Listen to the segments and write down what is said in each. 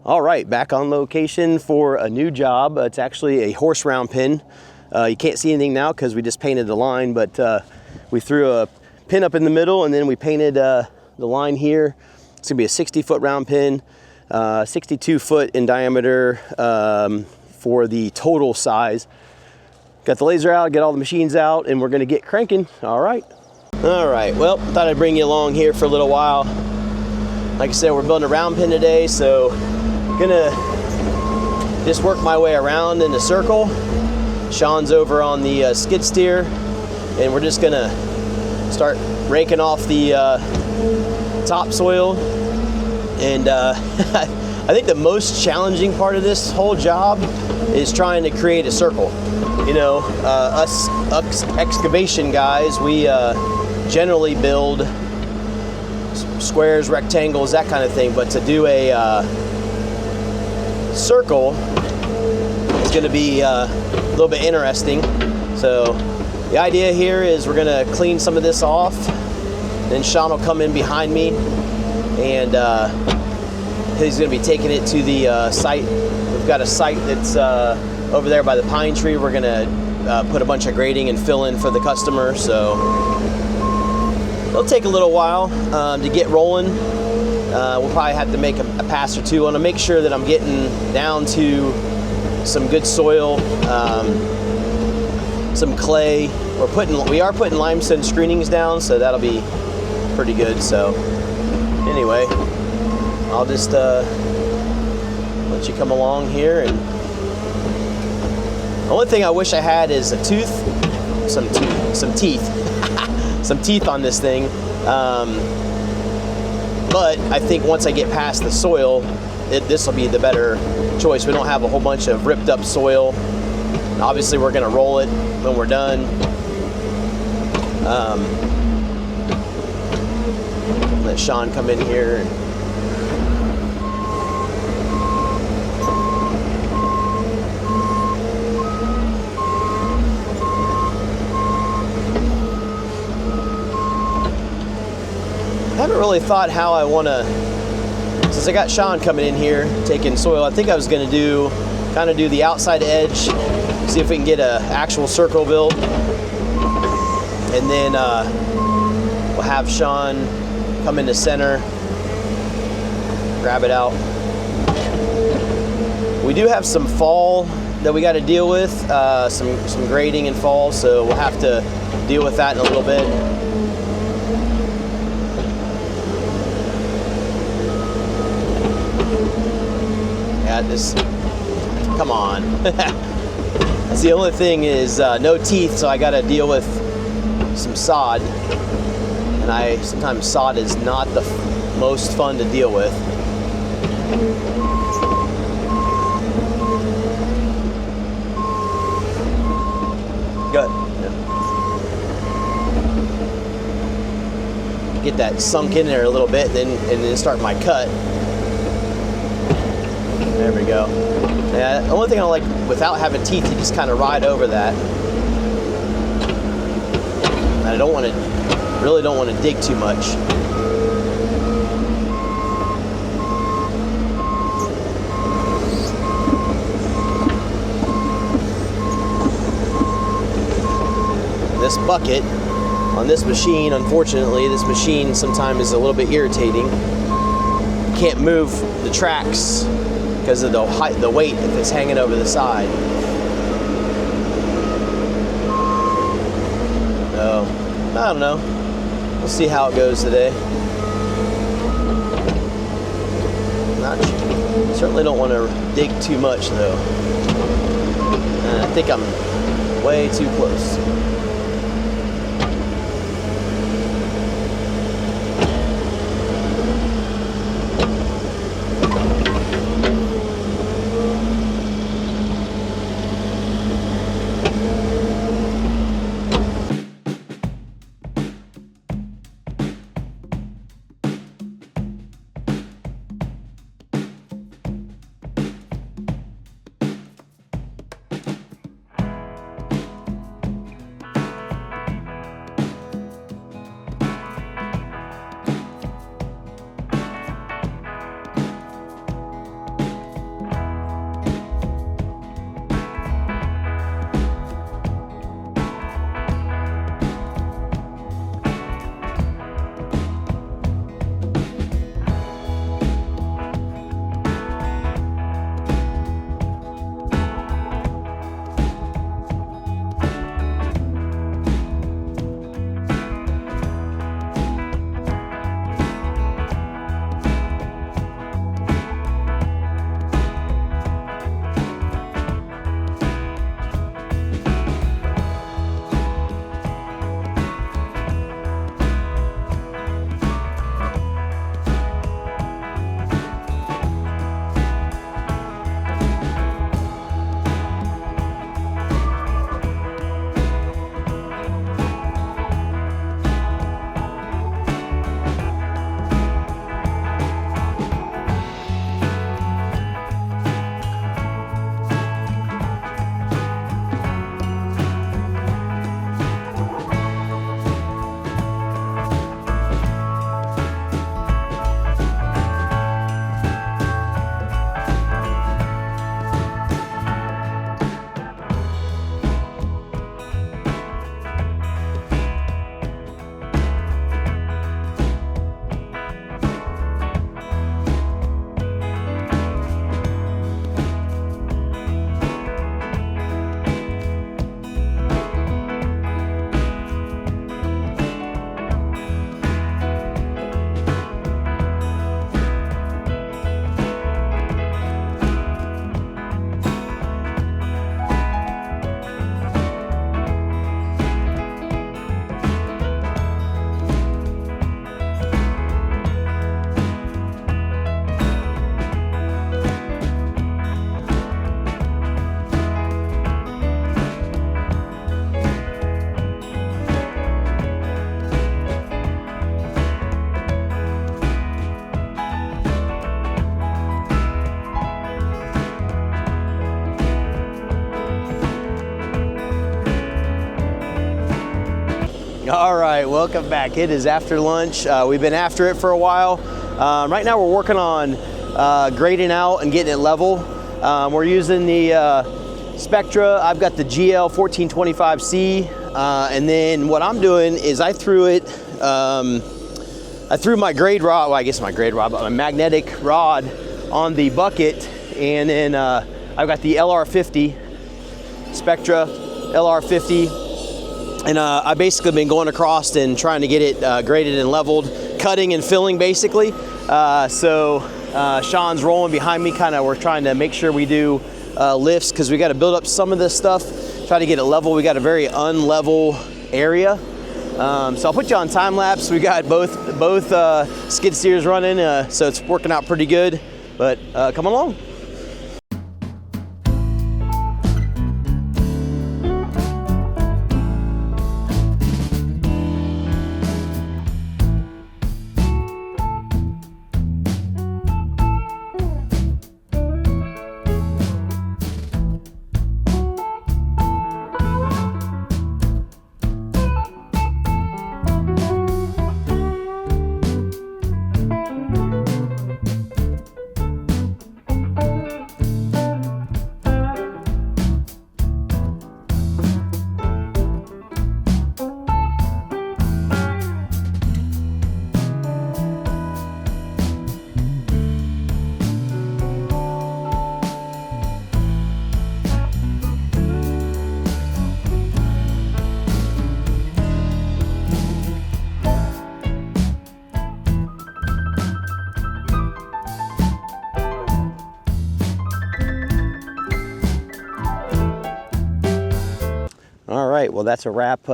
All right, back on location for a new job. It's actually a horse round pin. You can't see anything now because we just painted the line, but we threw a pin up in the middle and then we painted the line here. It's gonna be a 60-foot round pin, 62 foot in diameter for the total size. Got the laser out, get all the machines out, and we're gonna get cranking. All right, well, thought I'd bring you along here for a little while. Like I said, we're building a round pin today, so gonna just work my way around in a circle. Sean's over on the skid steer, and we're just gonna start raking off the topsoil. And I think the most challenging part of this whole job is trying to create a circle. You know, us excavation guys, we generally build squares, rectangles, that kind of thing, but to do a circle is going to be a little bit interesting. So the idea here is we're going to clean some of this off, then Sean will come in behind me, and he's going to be taking it to the site. We've got a site that's over there by the pine tree. We're going to put a bunch of grading and fill in for the customer, so it'll take a little while to get rolling. We'll probably have to make a pass or two. I want to make sure that I'm getting down to some good soil, some clay. We are putting limestone screenings down, so that'll be pretty good. So anyway, I'll just let you come along here. And the only thing I wish I had is a tooth, some teeth, some teeth on this thing. But I think once I get past the soil, this will be the better choice. We don't have a whole bunch of ripped up soil. Obviously, we're going to roll it when we're done. Let Sean come in here. I haven't really thought how I want to, since I got Sean coming in here taking soil, I think I was going to kind of do the outside edge, see if we can get an actual circle built, and then we'll have Sean come in the center, grab it out. We do have some fall that we got to deal with, some grading and fall, so we'll have to deal with that in a little bit. This, come on. That's the only thing is no teeth, so I got to deal with some sod, and sometimes sod is not the most fun to deal with. Good. Yeah. Get that sunk in there a little bit, and then start my cut. There we go. Yeah, the only thing I like without having teeth, you just kind of ride over that. And I really don't want to dig too much. This bucket on this machine, unfortunately, this machine sometimes is a little bit irritating. You can't move the tracks because of the height, the weight, if it's hanging over the side. So, I don't know. We'll see how it goes today. Certainly don't want to dig too much though. And I think I'm way too close. All right, welcome back. It is after lunch. We've been after it for a while. Right now we're working on grading out and getting it level. We're using the Spectra. I've got the GL 1425C, and then what I'm doing is I threw my grade rod, well I guess my grade rod, but my magnetic rod on the bucket, and then I've got the LR50, Spectra LR50. And I've basically been going across and trying to get it graded and leveled, cutting and filling basically. So Sean's rolling behind me, we're trying to make sure we do lifts, because we got to build up some of this stuff, try to get it level. We got a very unlevel area. So I'll put you on time lapse. We got both skid steers running, so it's working out pretty good, but come along. All right, well that's a wrap.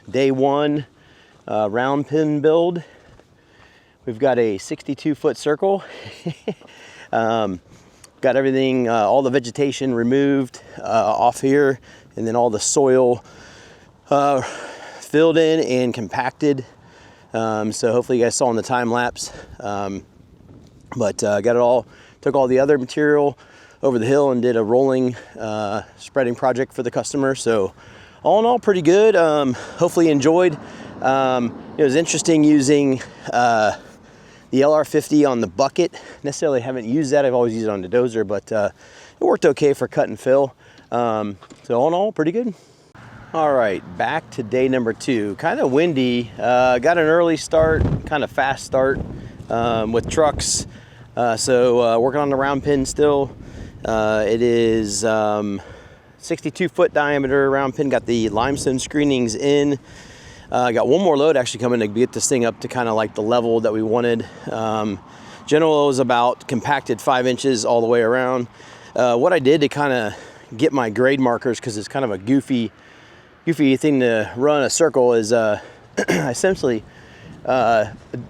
Day one round pin build. We've got a 62-foot circle. Got everything, all the vegetation removed off here, and then all the soil filled in and compacted. So hopefully you guys saw in the time lapse. But got it all, took all the other material over the hill and did a rolling spreading project for the customer. So all in all, pretty good. Hopefully you enjoyed. It was interesting using the LR50 on the bucket. Necessarily haven't used that. I've always used it on the dozer, but it worked okay for cut and fill. So all in all, pretty good. All right, back to day number 2. Kind of windy. Got an early start, kind of fast start with trucks. So working on the round pin still. It is 62-foot diameter round pin. Got the limestone screenings in. Got one more load actually coming to get this thing up to kind of like the level that we wanted. General was about compacted 5 inches all the way around. What I did to kind of get my grade markers, because it's kind of a goofy thing to run a circle, is I essentially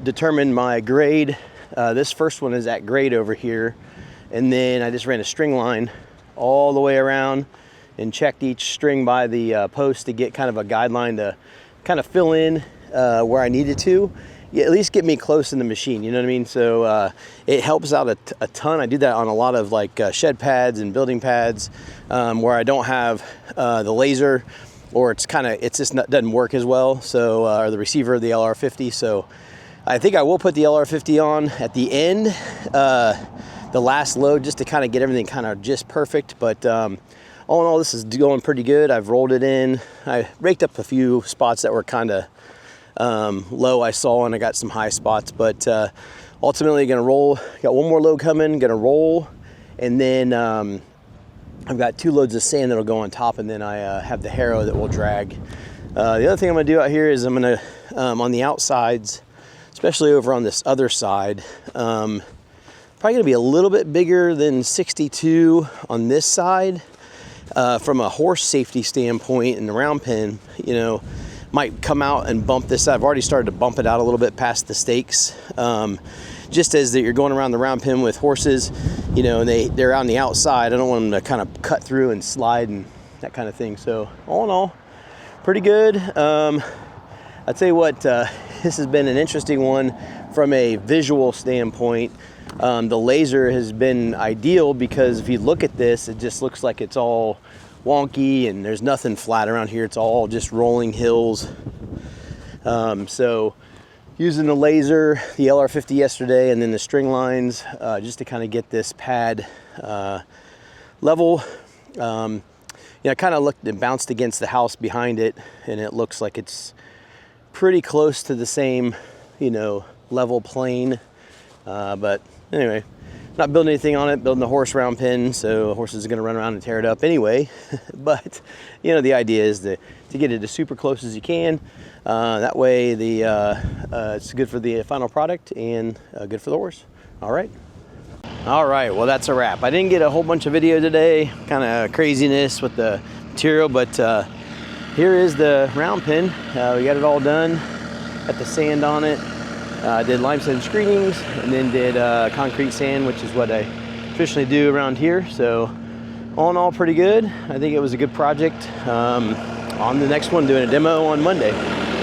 determined my grade. This first one is at grade over here, and then I just ran a string line all the way around and checked each string by the post to get kind of a guideline to kind of fill in where I needed to. At least get me close in the machine, you know what I mean? So it helps out a ton. I do that on a lot of like shed pads and building pads where I don't have the laser, or it's just doesn't work as well. So or the receiver of the LR50. So I think I will put the LR50 on at the end, the last load, just to kind of get everything kind of just perfect. But all in all, this is going pretty good. I've rolled it in. I raked up a few spots that were kind of low, I saw, and I got some high spots. But ultimately, gonna roll. Got one more load coming. Gonna roll, and then I've got 2 loads of sand that'll go on top, and then I have the harrow that will drag. The other thing I'm gonna do out here is I'm gonna on the outsides, especially over on this other side. Probably gonna be a little bit bigger than 62 on this side. From a horse safety standpoint, and the round pin, might come out and bump this. I've already started to bump it out a little bit past the stakes. Just as that you're going around the round pin with horses, and they're on the outside. I don't want them to kind of cut through and slide and that kind of thing. So all in all, pretty good. I'll tell you what, this has been an interesting one from a visual standpoint. The laser has been ideal because if you look at this, it just looks like it's all wonky and there's nothing flat around here. It's all just rolling hills. So using the laser, the LR50 yesterday, and then the string lines, just to kind of get this pad level. I kind of looked and bounced against the house behind it, and it looks like it's pretty close to the same, level plane. But anyway, not building anything on it, building a horse round pen, so the horse is going to run around and tear it up anyway. But the idea is to get it as super close as you can. That way it's good for the final product and good for the horse. All right, well, that's a wrap. I didn't get a whole bunch of video today, kind of craziness with the material, but here is the round pen. We got it all done, got the sand on it. Did limestone screenings, and then did concrete sand, which is what I traditionally do around here. So all in all, pretty good. I think it was a good project. On the next one, doing a demo on Monday.